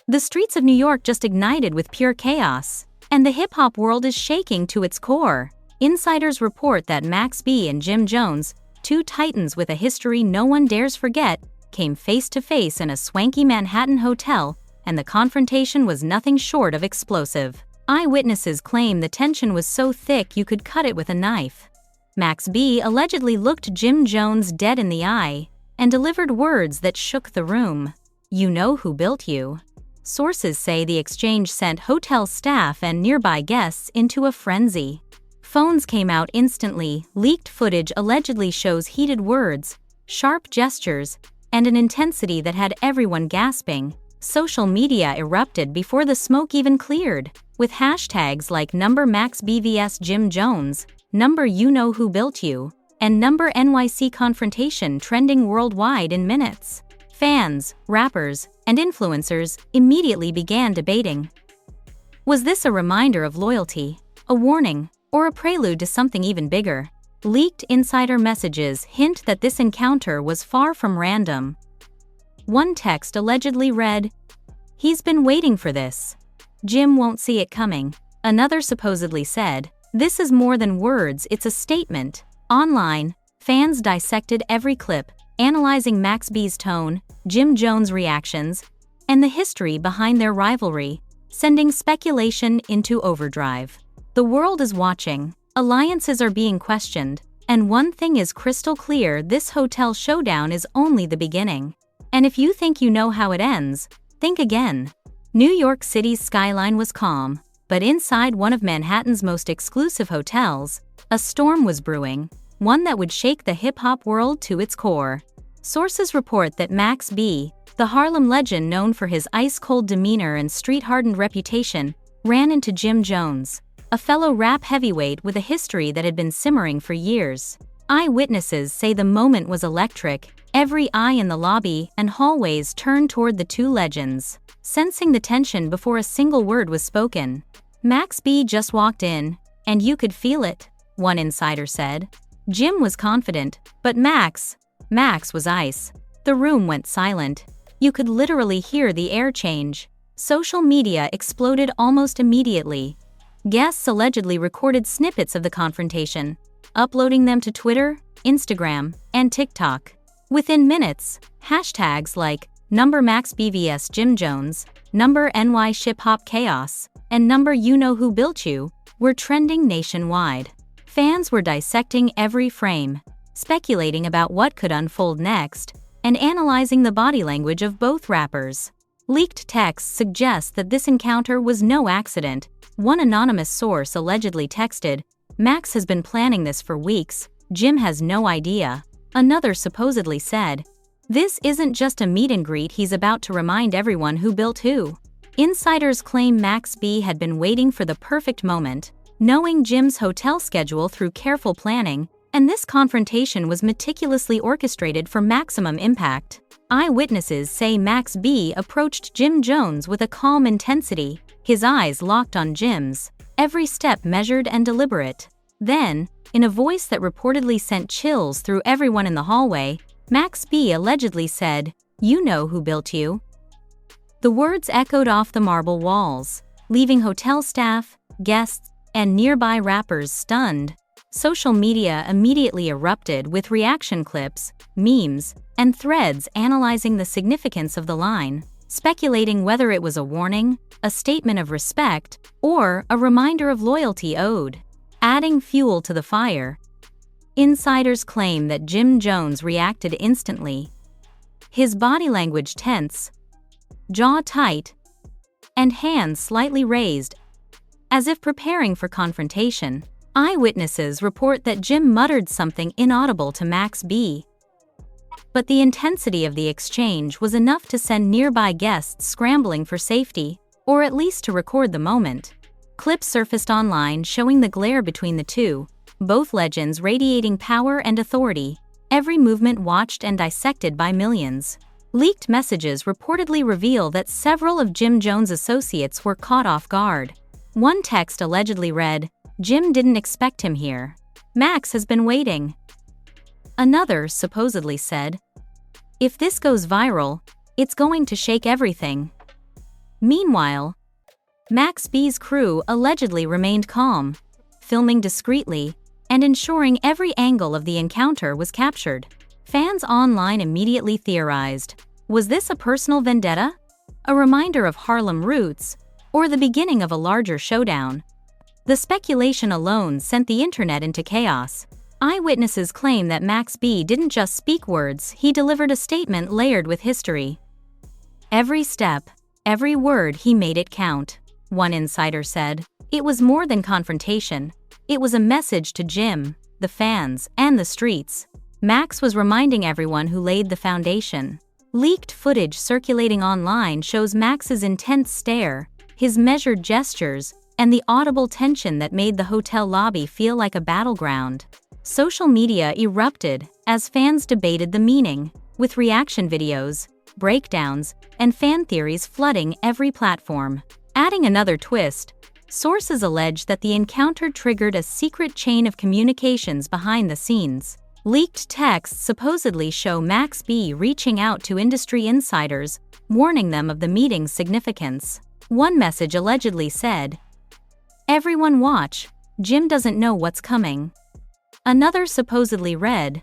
The streets of New York just ignited with pure chaos, and the hip-hop world is shaking to its core. Insiders report that Max B and Jim Jones, two titans with a history no one dares forget, came face-to-face in a swanky Manhattan hotel, and the confrontation was nothing short of explosive. Eyewitnesses claim the tension was so thick you could cut it with a knife. Max B allegedly looked Jim Jones dead in the eye and delivered words that shook the room. "You know who built you." Sources say the exchange sent hotel staff and nearby guests into a frenzy. Phones came out instantly. Leaked footage allegedly shows heated words, sharp gestures, and an intensity that had everyone gasping. Social media erupted before the smoke even cleared, with hashtags like #MaxBVS Jim Jones, #You Know Who Built You, and #NYC Confrontation trending worldwide in minutes. Fans, rappers, and influencers immediately began debating. Was this a reminder of loyalty, a warning, or a prelude to something even bigger? Leaked insider messages hint that this encounter was far from random. One text allegedly read, "He's been waiting for this. Jim won't see it coming." Another supposedly said, "This is more than words, it's a statement." Online, fans dissected every clip, analyzing Max B's tone, Jim Jones' reactions, and the history behind their rivalry, sending speculation into overdrive. The world is watching, alliances are being questioned, and one thing is crystal clear: this hotel showdown is only the beginning. And if you think you know how it ends, think again. New York City's skyline was calm, but inside one of Manhattan's most exclusive hotels, a storm was brewing, one that would shake the hip-hop world to its core. Sources report that Max B, the Harlem legend known for his ice-cold demeanor and street-hardened reputation, ran into Jim Jones, a fellow rap heavyweight with a history that had been simmering for years. Eyewitnesses say the moment was electric. Every eye in the lobby and hallways turned toward the two legends, sensing the tension before a single word was spoken. Max B just walked in, and you could feel it, one insider said. Jim was confident, but Max was ice. The room went silent. You could literally hear the air change. Social media exploded almost immediately. Guests allegedly recorded snippets of the confrontation, uploading them to Twitter, Instagram, and TikTok. Within minutes, hashtags like #MaxBVS Jim Jones, #NY Ship Hop Chaos, and #You Know Who Built You were trending nationwide. Fans were dissecting every frame, speculating about what could unfold next, and analyzing the body language of both rappers. Leaked texts suggest that this encounter was no accident. One anonymous source allegedly texted, "Max has been planning this for weeks, Jim has no idea." Another supposedly said, "This isn't just a meet and greet, he's about to remind everyone who built who." Insiders claim Max B had been waiting for the perfect moment, knowing Jim's hotel schedule through careful planning, and this confrontation was meticulously orchestrated for maximum impact. Eyewitnesses say Max B approached Jim Jones with a calm intensity, his eyes locked on Jim's, every step measured and deliberate. Then, in a voice that reportedly sent chills through everyone in the hallway, Max B allegedly said, "You know who built you." The words echoed off the marble walls, leaving hotel staff, guests, and nearby rappers stunned. Social media immediately erupted with reaction clips, memes, and threads analyzing the significance of the line, speculating whether it was a warning, a statement of respect, or a reminder of loyalty owed. Adding fuel to the fire, insiders claim that Jim Jones reacted instantly, his body language tense, jaw tight, and hands slightly raised, as if preparing for confrontation. Eyewitnesses report that Jim muttered something inaudible to Max B. But the intensity of the exchange was enough to send nearby guests scrambling for safety, or at least to record the moment. Clips surfaced online showing the glare between the two, both legends radiating power and authority, every movement watched and dissected by millions. Leaked messages reportedly reveal that several of Jim Jones' associates were caught off guard. One text allegedly read, "Jim didn't expect him here. Max has been waiting." Another supposedly said, "If this goes viral, it's going to shake everything." Meanwhile, Max B's crew allegedly remained calm, filming discreetly and ensuring every angle of the encounter was captured. Fans online immediately theorized, was this a personal vendetta? A reminder of Harlem roots? Or the beginning of a larger showdown? The speculation alone sent the internet into chaos. Eyewitnesses claim that Max B didn't just speak words, he delivered a statement layered with history. Every step, every word, he made it count. One insider said, it was more than confrontation. It was a message to Jim, the fans, and the streets. Max was reminding everyone who laid the foundation. Leaked footage circulating online shows Max's intense stare, his measured gestures, and the audible tension that made the hotel lobby feel like a battleground. Social media erupted as fans debated the meaning, with reaction videos, breakdowns, and fan theories flooding every platform. Adding another twist, sources allege that the encounter triggered a secret chain of communications behind the scenes. Leaked texts supposedly show Max B reaching out to industry insiders, warning them of the meeting's significance. One message allegedly said, "Everyone watch, Jim doesn't know what's coming." Another supposedly read,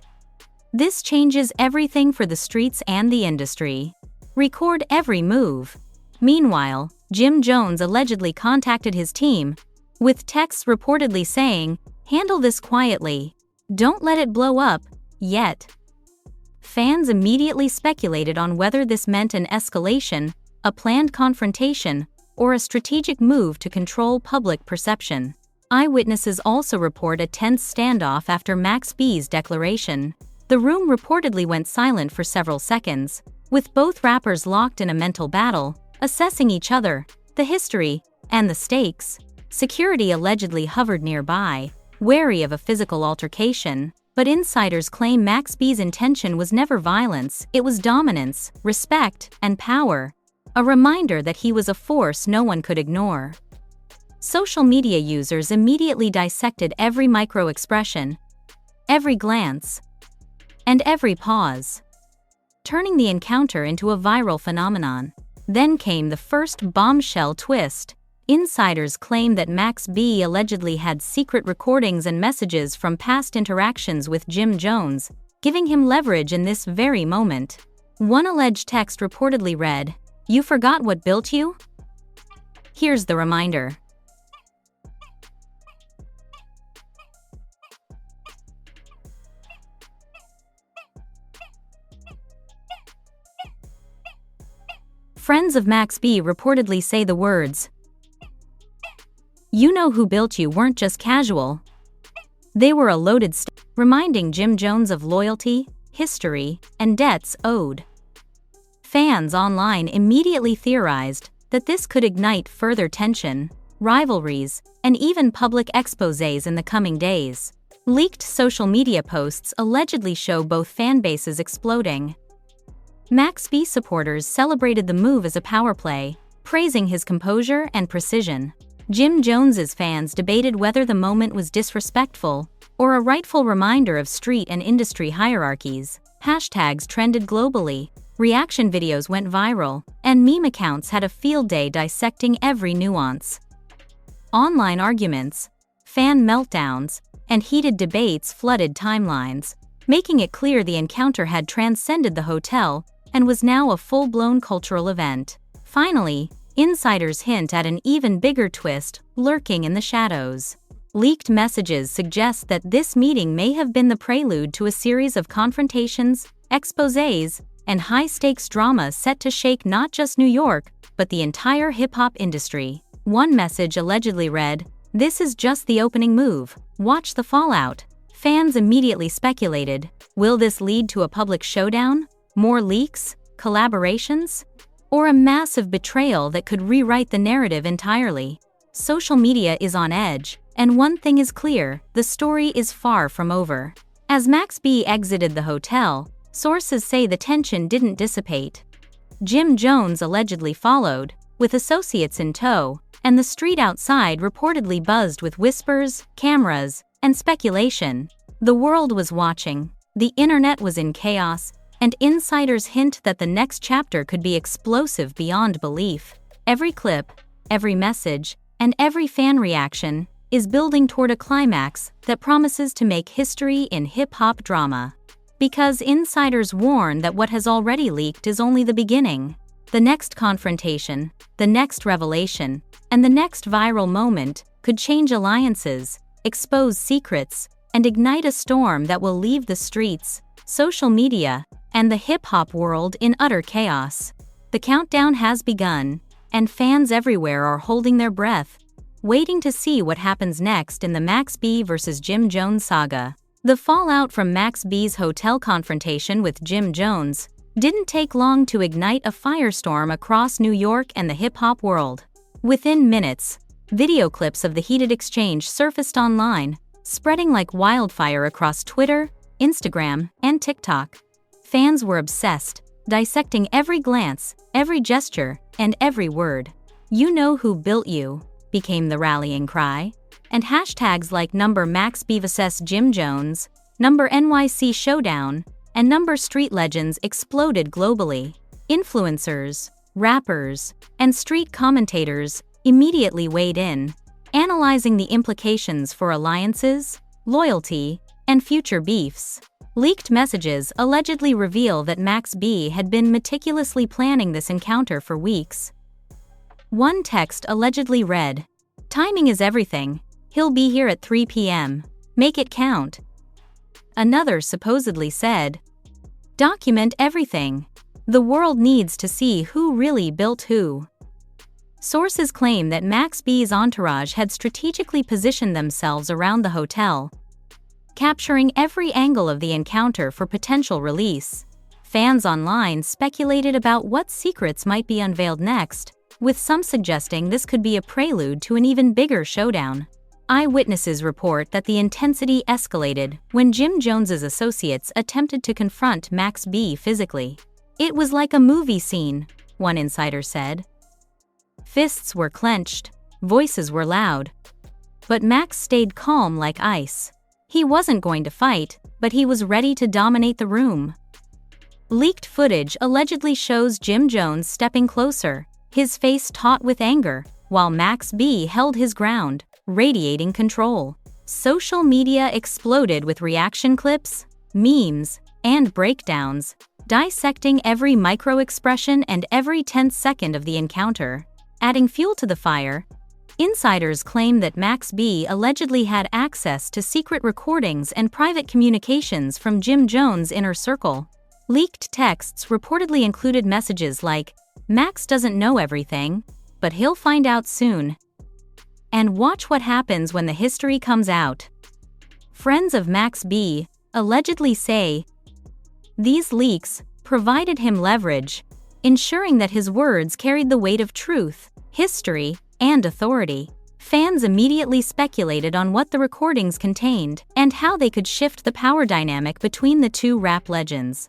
"This changes everything for the streets and the industry. Record every move." Meanwhile, Jim Jones allegedly contacted his team, with texts reportedly saying, "Handle this quietly. Don't let it blow up, yet." Fans immediately speculated on whether this meant an escalation, a planned confrontation, or a strategic move to control public perception. Eyewitnesses also report a tense standoff after Max B's declaration. The room reportedly went silent for several seconds, with both rappers locked in a mental battle, assessing each other, the history, and the stakes. Security allegedly hovered nearby, wary of a physical altercation, but insiders claim Max B's intention was never violence, it was dominance, respect, and power, a reminder that he was a force no one could ignore. Social media users immediately dissected every micro-expression, every glance, and every pause, turning the encounter into a viral phenomenon. Then came the first bombshell twist. Insiders claim that Max B allegedly had secret recordings and messages from past interactions with Jim Jones, giving him leverage in this very moment. One alleged text reportedly read, "You forgot what built you?" Here's the reminder. Friends of Max B reportedly say the words, "You know who built you" weren't just casual. They were a loaded reminding Jim Jones of loyalty, history, and debts owed. Fans online immediately theorized that this could ignite further tension, rivalries, and even public exposés in the coming days. Leaked social media posts allegedly show both fan bases exploding. Max B supporters celebrated the move as a power play, praising his composure and precision. Jim Jones's fans debated whether the moment was disrespectful or a rightful reminder of street and industry hierarchies. Hashtags trended globally, reaction videos went viral, and meme accounts had a field day dissecting every nuance. Online arguments, fan meltdowns, and heated debates flooded timelines, making it clear the encounter had transcended the hotel and was now a full-blown cultural event. Finally, insiders hint at an even bigger twist lurking in the shadows. Leaked messages suggest that this meeting may have been the prelude to a series of confrontations, exposés, and high-stakes drama set to shake not just New York, but the entire hip-hop industry. One message allegedly read, "This is just the opening move. Watch the fallout." Fans immediately speculated, will this lead to a public showdown? More leaks? Collaborations? Or a massive betrayal that could rewrite the narrative entirely? Social media is on edge, and one thing is clear, the story is far from over. As Max B exited the hotel, sources say the tension didn't dissipate. Jim Jones allegedly followed, with associates in tow, and the street outside reportedly buzzed with whispers, cameras, and speculation. The world was watching, the internet was in chaos, and insiders hint that the next chapter could be explosive beyond belief. Every clip, every message, and every fan reaction is building toward a climax that promises to make history in hip-hop drama. Because insiders warn that what has already leaked is only the beginning. The next confrontation, the next revelation, and the next viral moment could change alliances, expose secrets, and ignite a storm that will leave the streets, social media, and the hip-hop world in utter chaos. The countdown has begun, and fans everywhere are holding their breath, waiting to see what happens next in the Max B vs. Jim Jones saga. The fallout from Max B's hotel confrontation with Jim Jones didn't take long to ignite a firestorm across New York and the hip-hop world. Within minutes, video clips of the heated exchange surfaced online, spreading like wildfire across Twitter, Instagram, and TikTok. Fans were obsessed, dissecting every glance, every gesture, and every word. "You know who built you," became the rallying cry, and hashtags like #MaxB vs. Jim Jones, #NYC Showdown, and #Street Legends exploded globally. Influencers, rappers, and street commentators immediately weighed in, analyzing the implications for alliances, loyalty, and future beefs. Leaked messages allegedly reveal that Max B had been meticulously planning this encounter for weeks. One text allegedly read, "Timing is everything. He'll be here at 3 p.m. Make it count." Another supposedly said, "Document everything. The world needs to see who really built who." Sources claim that Max B's entourage had strategically positioned themselves around the hotel, capturing every angle of the encounter for potential release. Fans online speculated about what secrets might be unveiled next, with some suggesting this could be a prelude to an even bigger showdown. Eyewitnesses report that the intensity escalated when Jim Jones's associates attempted to confront Max B physically. "It was like a movie scene," one insider said. Fists were clenched, voices were loud. But Max stayed calm like ice. He wasn't going to fight, but he was ready to dominate the room. Leaked footage allegedly shows Jim Jones stepping closer, his face taut with anger, while Max B held his ground, radiating control. Social media exploded with reaction clips, memes, and breakdowns, dissecting every micro-expression and every tense second of the encounter. Adding fuel to the fire, insiders claim that Max B allegedly had access to secret recordings and private communications from Jim Jones' inner circle. Leaked texts reportedly included messages like, "Max doesn't know everything, but he'll find out soon. And watch what happens when the history comes out." Friends of Max B allegedly say these leaks provided him leverage, ensuring that his words carried the weight of truth, history, and authority. Fans immediately speculated on what the recordings contained and how they could shift the power dynamic between the two rap legends.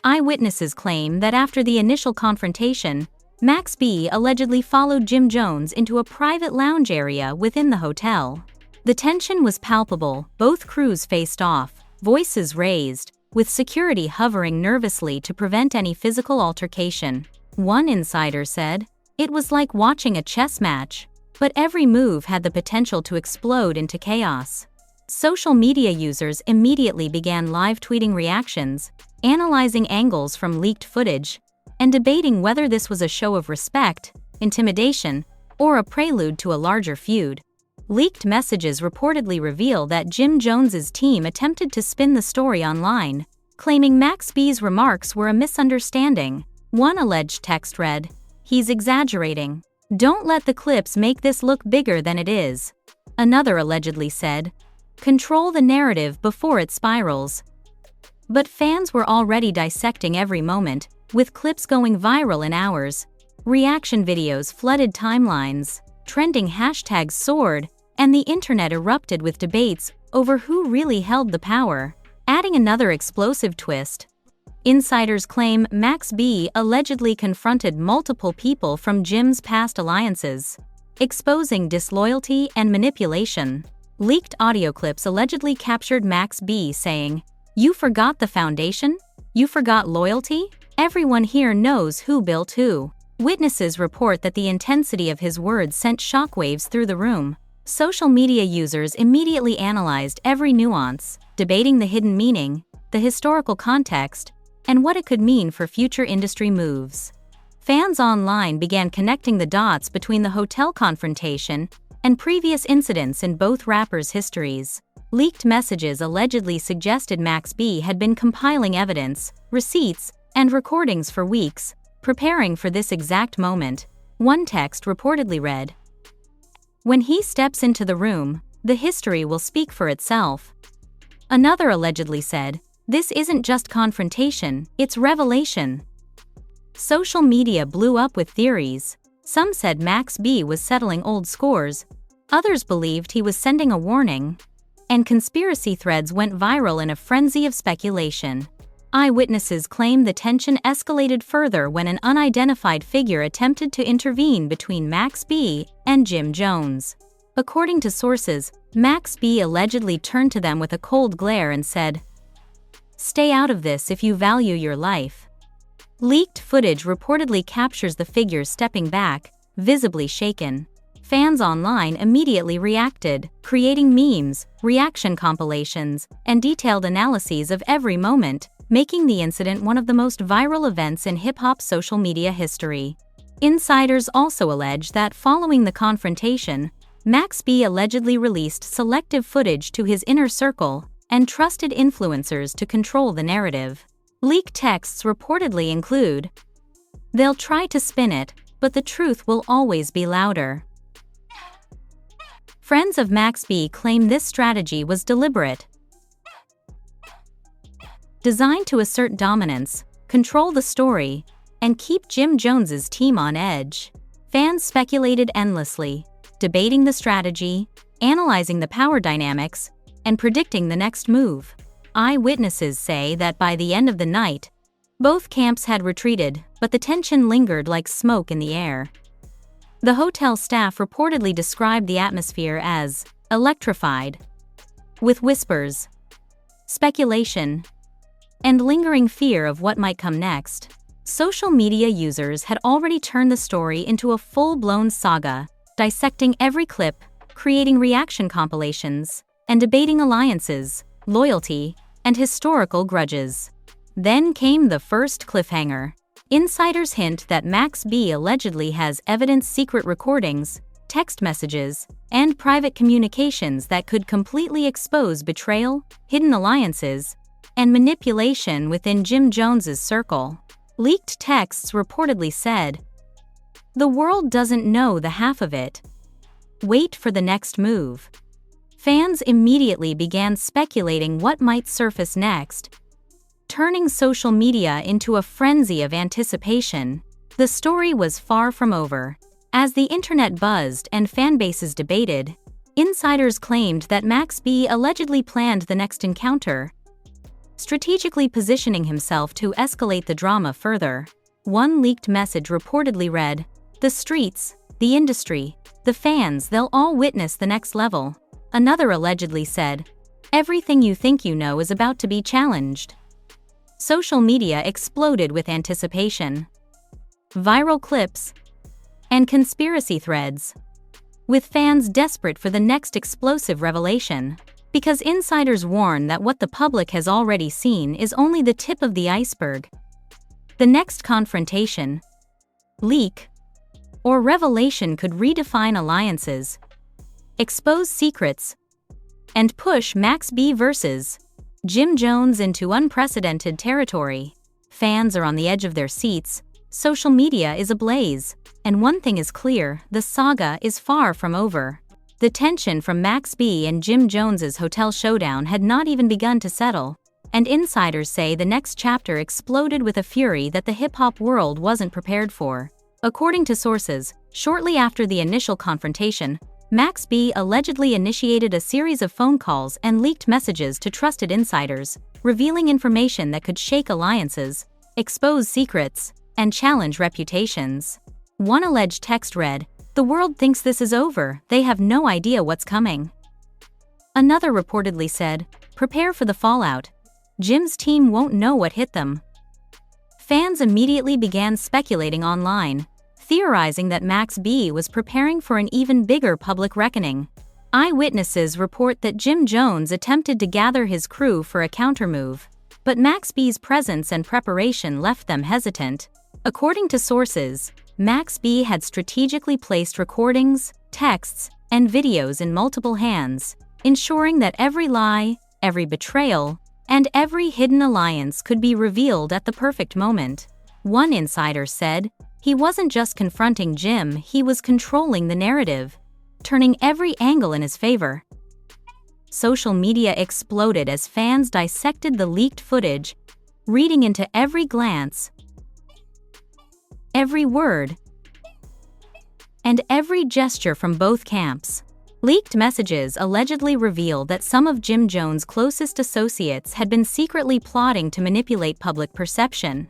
Eyewitnesses claim that after the initial confrontation, Max B allegedly followed Jim Jones into a private lounge area within the hotel. The tension was palpable, both crews faced off, voices raised, with security hovering nervously to prevent any physical altercation. One insider said, "It was like watching a chess match, but every move had the potential to explode into chaos." Social media users immediately began live tweeting reactions, analyzing angles from leaked footage, and debating whether this was a show of respect, intimidation, or a prelude to a larger feud. Leaked messages reportedly reveal that Jim Jones's team attempted to spin the story online, claiming Max B's remarks were a misunderstanding. One alleged text read, "He's exaggerating. Don't let the clips make this look bigger than it is." Another allegedly said, "Control the narrative before it spirals." But fans were already dissecting every moment, with clips going viral in hours. Reaction videos flooded timelines, trending hashtags soared, and the internet erupted with debates over who really held the power. Adding another explosive twist, insiders claim Max B allegedly confronted multiple people from Jim's past alliances, exposing disloyalty and manipulation. Leaked audio clips allegedly captured Max B saying, "You forgot the foundation? You forgot loyalty? Everyone here knows who built who." Witnesses report that the intensity of his words sent shockwaves through the room. Social media users immediately analyzed every nuance, debating the hidden meaning, the historical context, and what it could mean for future industry moves. Fans online began connecting the dots between the hotel confrontation and previous incidents in both rappers' histories. Leaked messages allegedly suggested Max B had been compiling evidence, receipts, and recordings for weeks, preparing for this exact moment. One text reportedly read, "When he steps into the room, the history will speak for itself." Another allegedly said, "This isn't just confrontation, it's revelation." Social media blew up with theories. Some said Max B was settling old scores, others believed he was sending a warning, and conspiracy threads went viral in a frenzy of speculation. Eyewitnesses claim the tension escalated further when an unidentified figure attempted to intervene between Max B and Jim Jones. According to sources, Max B allegedly turned to them with a cold glare and said, "Stay out of this if you value your life." Leaked footage reportedly captures the figure stepping back, visibly shaken. Fans online immediately reacted, creating memes, reaction compilations, and detailed analyses of every moment, making the incident one of the most viral events in hip-hop social media history. Insiders also allege that following the confrontation, Max B allegedly released selective footage to his inner circle and trusted influencers to control the narrative. Leaked texts reportedly include, "They'll try to spin it, but the truth will always be louder." Friends of Max B claim this strategy was deliberate, designed to assert dominance, control the story, and keep Jim Jones's team on edge. Fans speculated endlessly, debating the strategy, analyzing the power dynamics, and predicting the next move. Eyewitnesses say that by the end of the night, both camps had retreated, but the tension lingered like smoke in the air. The hotel staff reportedly described the atmosphere as electrified, with whispers, speculation, and lingering fear of what might come next. Social media users had already turned the story into a full-blown saga, dissecting every clip, creating reaction compilations, and debating alliances, loyalty, and historical grudges. Then came the first cliffhanger. Insiders hint that Max B allegedly has evidence, secret recordings, text messages, and private communications that could completely expose betrayal, hidden alliances, and manipulation within Jim Jones's circle. Leaked texts reportedly said, "The world doesn't know the half of it. Wait for the next move." Fans immediately began speculating what might surface next, turning social media into a frenzy of anticipation. The story was far from over. As the internet buzzed and fanbases debated, insiders claimed that Max B allegedly planned the next encounter, strategically positioning himself to escalate the drama further. One leaked message reportedly read, "The streets, the industry, the fans, they'll all witness the next level." Another allegedly said, "Everything you think you know is about to be challenged." Social media exploded with anticipation, viral clips, and conspiracy threads, with fans desperate for the next explosive revelation. Because insiders warn that what the public has already seen is only the tip of the iceberg. The next confrontation, leak, or revelation could redefine alliances, expose secrets, and push Max B versus Jim Jones into unprecedented territory. Fans are on the edge of their seats, social media is ablaze, and one thing is clear, the saga is far from over. The tension from Max B and Jim Jones's hotel showdown had not even begun to settle, and insiders say the next chapter exploded with a fury that the hip-hop world wasn't prepared for. According to sources, shortly after the initial confrontation, Max B allegedly initiated a series of phone calls and leaked messages to trusted insiders, revealing information that could shake alliances, expose secrets, and challenge reputations. One alleged text read, "The world thinks this is over, they have no idea what's coming." Another reportedly said, "Prepare for the fallout. Jim's team won't know what hit them." Fans immediately began speculating online, theorizing that Max B was preparing for an even bigger public reckoning. Eyewitnesses report that Jim Jones attempted to gather his crew for a countermove, but Max B's presence and preparation left them hesitant. According to sources, Max B had strategically placed recordings, texts, and videos in multiple hands, ensuring that every lie, every betrayal, and every hidden alliance could be revealed at the perfect moment. One insider said, "He wasn't just confronting Jim, he was controlling the narrative, turning every angle in his favor." Social media exploded as fans dissected the leaked footage, reading into every glance, every word, and every gesture from both camps. Leaked messages allegedly reveal that some of Jim Jones' closest associates had been secretly plotting to manipulate public perception.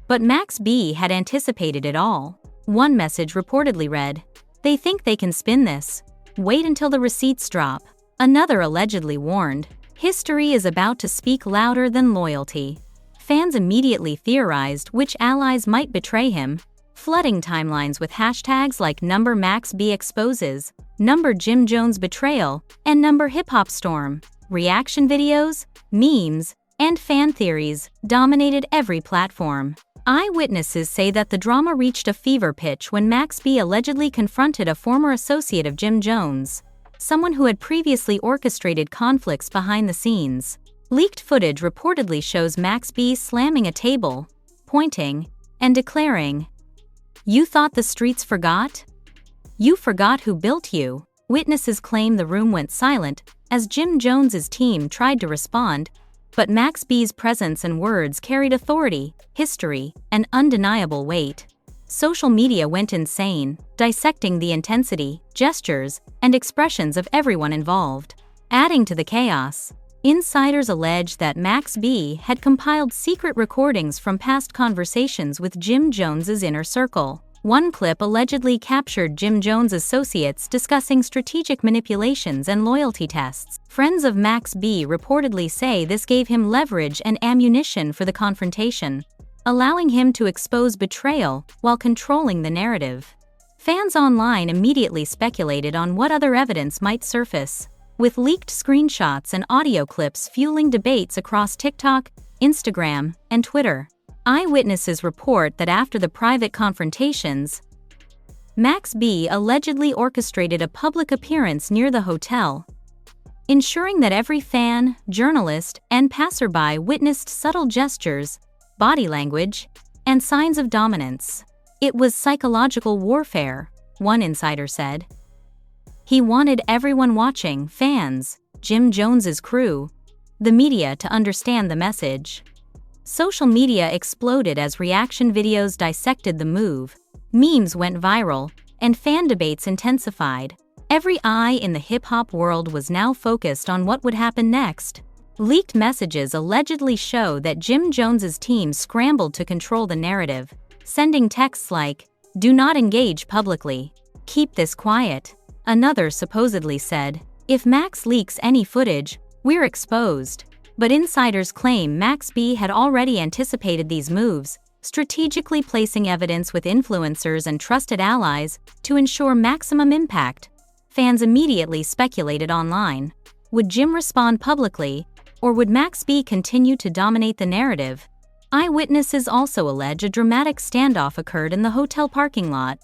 But Max B had anticipated it all. One message reportedly read, "They think they can spin this. Wait until the receipts drop." Another allegedly warned, "History is about to speak louder than loyalty." Fans immediately theorized which allies might betray him, flooding timelines with hashtags like #MaxBExposes, #JimJonesBetrayal, and #HipHopStorm. Reaction videos, memes, and fan theories dominated every platform. Eyewitnesses say that the drama reached a fever pitch when Max B allegedly confronted a former associate of Jim Jones, someone who had previously orchestrated conflicts behind the scenes. Leaked footage reportedly shows Max B slamming a table, pointing, and declaring, "You thought the streets forgot? You forgot who built you." Witnesses claim the room went silent as Jim Jones's team tried to respond, but Max B's presence and words carried authority, history, and undeniable weight. Social media went insane, dissecting the intensity, gestures, and expressions of everyone involved. Adding to the chaos, insiders allege that Max B had compiled secret recordings from past conversations with Jim Jones's inner circle. One clip allegedly captured Jim Jones' associates discussing strategic manipulations and loyalty tests. Friends of Max B reportedly say this gave him leverage and ammunition for the confrontation, allowing him to expose betrayal while controlling the narrative. Fans online immediately speculated on what other evidence might surface, with leaked screenshots and audio clips fueling debates across TikTok, Instagram, and Twitter. Eyewitnesses report that after the private confrontations, Max B allegedly orchestrated a public appearance near the hotel, ensuring that every fan, journalist, and passerby witnessed subtle gestures, body language, and signs of dominance. It was psychological warfare, one insider said. He wanted everyone watching, fans, Jim Jones's crew, the media, to understand the message. Social media exploded as reaction videos dissected the move, memes went viral, and fan debates intensified. Every eye in the hip-hop world was now focused on what would happen next. Leaked messages allegedly show that Jim Jones's team scrambled to control the narrative, sending texts like, "Do not engage publicly. Keep this quiet." Another supposedly said, "If Max leaks any footage, we're exposed." But insiders claim Max B had already anticipated these moves, strategically placing evidence with influencers and trusted allies to ensure maximum impact. Fans immediately speculated online. Would Jim respond publicly, or would Max B continue to dominate the narrative? Eyewitnesses also allege a dramatic standoff occurred in the hotel parking lot.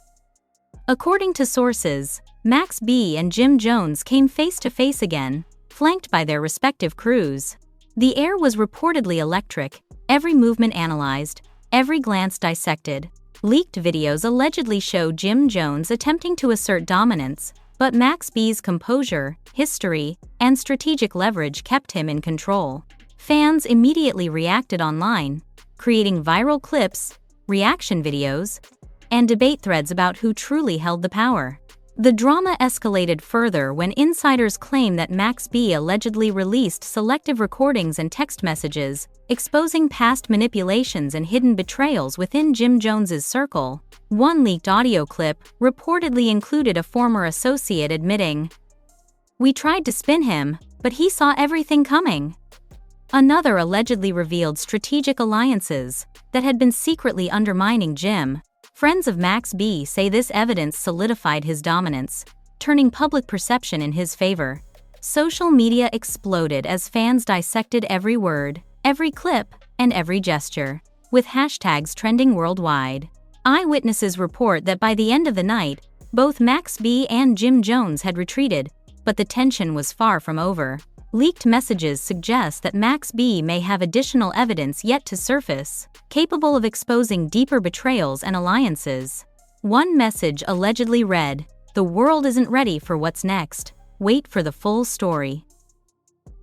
According to sources, Max B and Jim Jones came face to face again, flanked by their respective crews. The air was reportedly electric, every movement analyzed, every glance dissected. Leaked videos allegedly show Jim Jones attempting to assert dominance, but Max B's composure, history, and strategic leverage kept him in control. Fans immediately reacted online, creating viral clips, reaction videos, and debate threads about who truly held the power. The drama escalated further when insiders claim that Max B allegedly released selective recordings and text messages, exposing past manipulations and hidden betrayals within Jim Jones's circle. One leaked audio clip reportedly included a former associate admitting, "We tried to spin him, but he saw everything coming." Another allegedly revealed strategic alliances that had been secretly undermining Jim. Friends of Max B say this evidence solidified his dominance, turning public perception in his favor. Social media exploded as fans dissected every word, every clip, and every gesture, with hashtags trending worldwide. Eyewitnesses report that by the end of the night, both Max B and Jim Jones had retreated, but the tension was far from over. Leaked messages suggest that Max B may have additional evidence yet to surface, capable of exposing deeper betrayals and alliances. One message allegedly read, "The world isn't ready for what's next. Wait for the full story."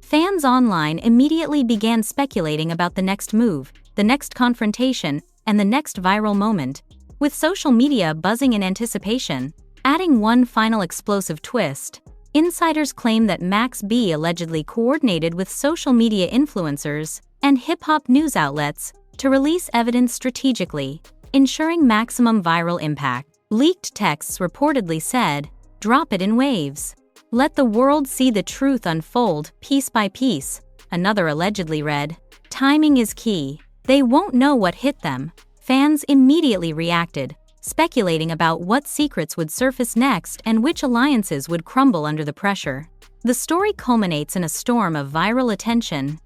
Fans online immediately began speculating about the next move, the next confrontation, and the next viral moment, with social media buzzing in anticipation. Adding one final explosive twist, insiders claim that Max B allegedly coordinated with social media influencers and hip-hop news outlets to release evidence strategically, ensuring maximum viral impact. Leaked texts reportedly said, "Drop it in waves. Let the world see the truth unfold piece by piece." Another allegedly read, "Timing is key. They won't know what hit them." Fans immediately reacted, speculating about what secrets would surface next and which alliances would crumble under the pressure. The story culminates in a storm of viral attention,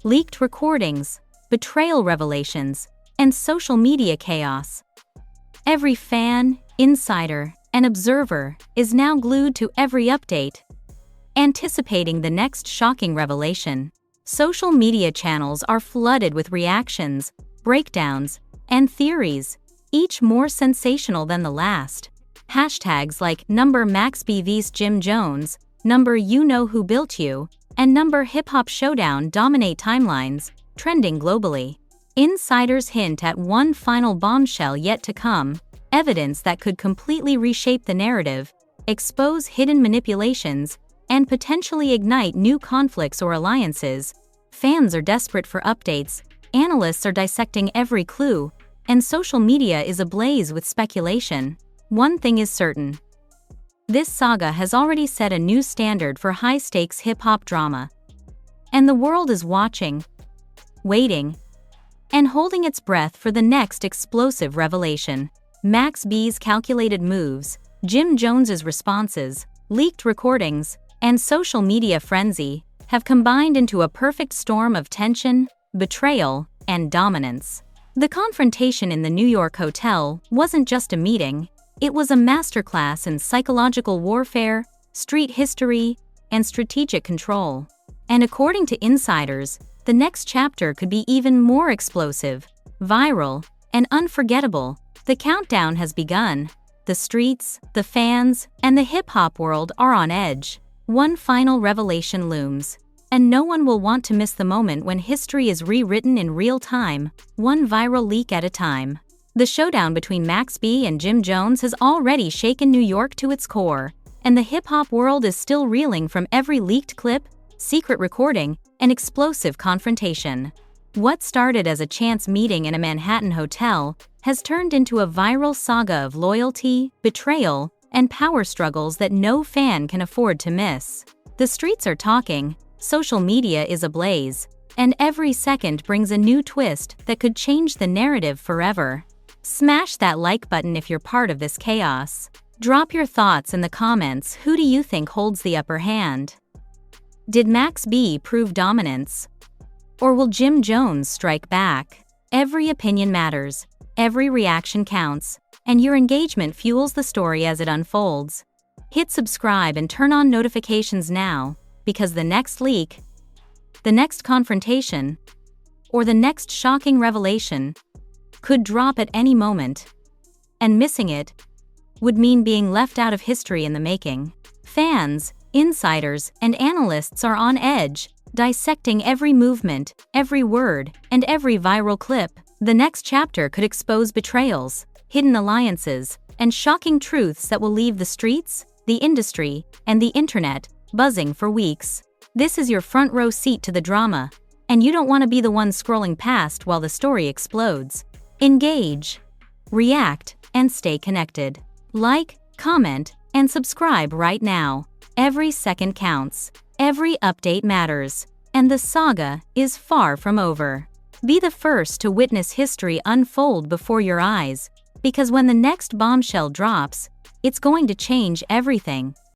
leaked recordings, betrayal revelations, and social media chaos. Every fan, insider, and observer is now glued to every update, anticipating the next shocking revelation. Social media channels are flooded with reactions, breakdowns, and theories, each more sensational than the last. Hashtags like #MaxBV's Jim Jones, #You Know Who Built You, and #Hip Hop Showdown dominate timelines, trending globally. Insiders hint at one final bombshell yet to come, evidence that could completely reshape the narrative, expose hidden manipulations, and potentially ignite new conflicts or alliances. Fans are desperate for updates, analysts are dissecting every clue, and social media is ablaze with speculation. One thing is certain. This saga has already set a new standard for high-stakes hip-hop drama. And the world is watching, waiting, and holding its breath for the next explosive revelation. Max B's calculated moves, Jim Jones's responses, leaked recordings, and social media frenzy have combined into a perfect storm of tension, betrayal, and dominance. The confrontation in the New York hotel wasn't just a meeting, it was a masterclass in psychological warfare, street history, and strategic control. And according to insiders, the next chapter could be even more explosive, viral, and unforgettable. The countdown has begun. The streets, the fans, and the hip-hop world are on edge. One final revelation looms, and no one will want to miss the moment when history is rewritten in real time, one viral leak at a time. The showdown between Max B and Jim Jones has already shaken New York to its core, and the hip-hop world is still reeling from every leaked clip, secret recording, and explosive confrontation. What started as a chance meeting in a Manhattan hotel has turned into a viral saga of loyalty, betrayal, and power struggles that no fan can afford to miss. The streets are talking, social media is ablaze, and every second brings a new twist that could change the narrative forever. Smash that like button if you're part of this chaos. Drop your thoughts in the comments. Who do you think holds the upper hand? Did Max B prove dominance? Or will Jim Jones strike back? Every opinion matters, every reaction counts, and your engagement fuels the story as it unfolds. Hit subscribe and turn on notifications now, because the next leak, the next confrontation, or the next shocking revelation could drop at any moment. And missing it would mean being left out of history in the making. Fans, insiders, and analysts are on edge, dissecting every movement, every word, and every viral clip. The next chapter could expose betrayals, hidden alliances, and shocking truths that will leave the streets, the industry, and the internet buzzing for weeks. This is your front row seat to the drama, and you don't want to be the one scrolling past while the story explodes. Engage, react, and stay connected. Like, comment, and subscribe right now. Every second counts, every update matters, and the saga is far from over. Be the first to witness history unfold before your eyes, Because when the next bombshell drops, it's going to change everything.